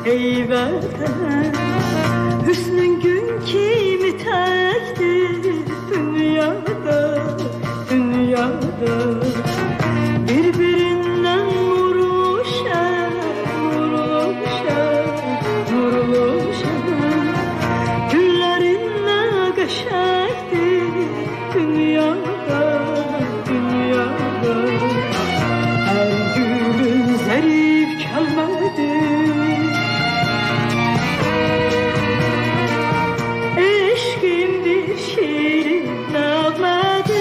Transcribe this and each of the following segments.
ey vətən. Hüsnün gün kimi təkdir dünyada, dünyada. Bir-birindən vuruşan, vuruşan, vuruşan. Güllərindən qəşəngdir dünyada, dünyada. Hər gülün zərif kəlmədir. Eşqimdir şirin nəğmədir.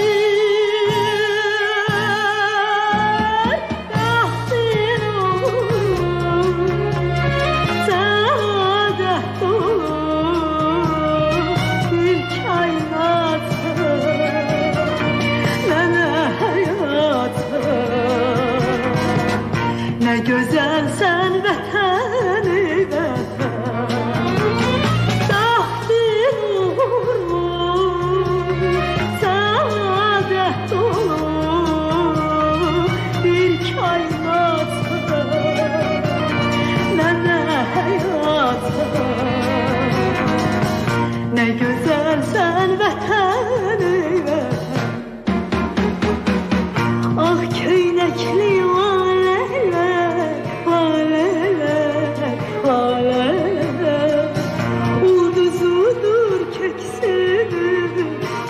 Bəxtin olur, səadət olur. Bir kainatda, mənə həyatda. Nə gözəlsən vətəni, vətən. Bəxtin olur, səadət olur. Bir kainatda, mənə həyatda. Nə gözəlsən vətəni, vətən. Ah köynəkli lalələr, lalələr, lalələr. Ulduzudur köksüdür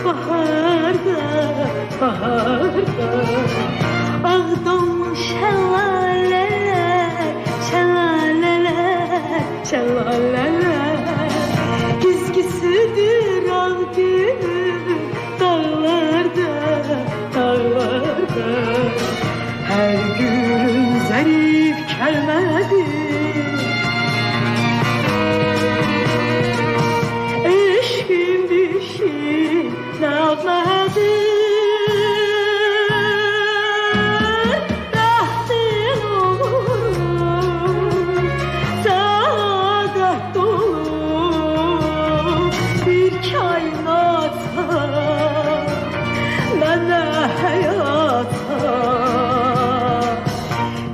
baharda, baharda. Ağ donmuş şəlalələr, şəlalələr, şəlalələr. Güzgüsüdür ağ gülüm dağlarda, dağlarda. Hər gülün zərif kəlmədir. Eşqimdir şirin nəğmədir. Bəxtin olur, səadət olur. Bir kainatda, mənə həyatda.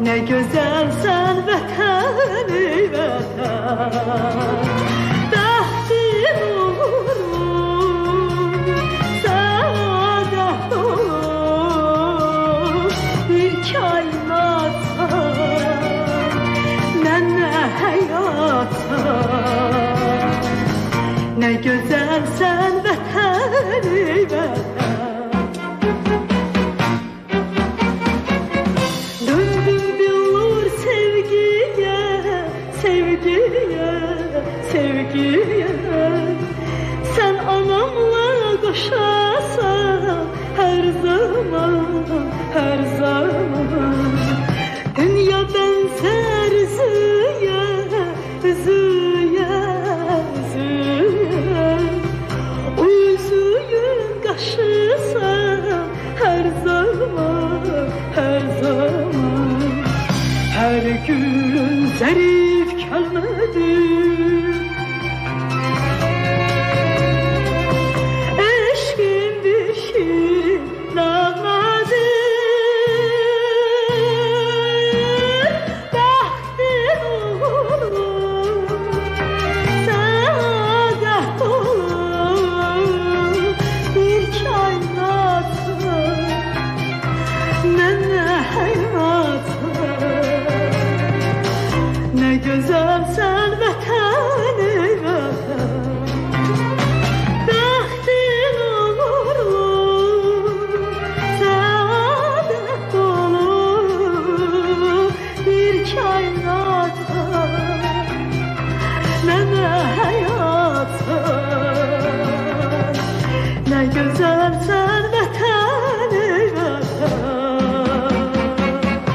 Nə gözəlsən vətəni, vətən. Bəxtin olur, səadət olur. Bir kainatda, mənə həyatda. Nə gözəlsən vətəni, vətən. Döndüm diyor sevgiye, sevgiye, sevgiye. Sen anamla koşasan her zaman, her zaman. Dünya benzer üzüye, üzüye, üzüye. O üzüyün kaşısan her zaman, her zaman. Her gülün zerif